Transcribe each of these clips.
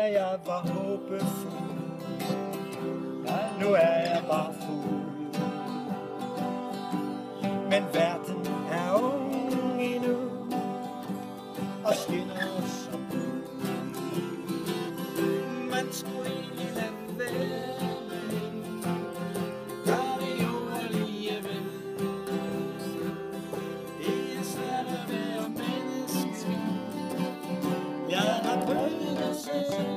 da jeg var håbefuld. Nu er jeg bare fuld. Men verden er ung endnu og skinner som guld. Man skulle egentlig lade være, gør det jo alligevel. Det er svært at være menneske. Jeg har prøvet det selv.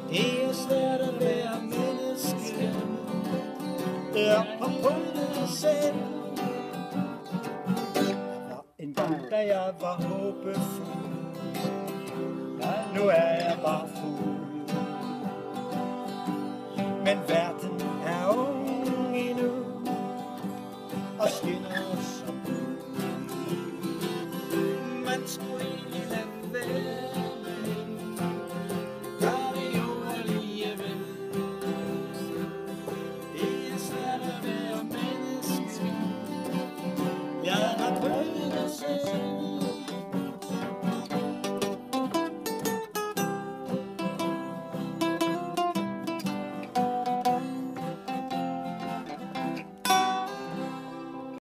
Det er svært at være menneske. Jeg har prøvet det selv. Der var en gang, da jeg var håbefuld. Nu er jeg bare fuld. Men verden er ung endnu og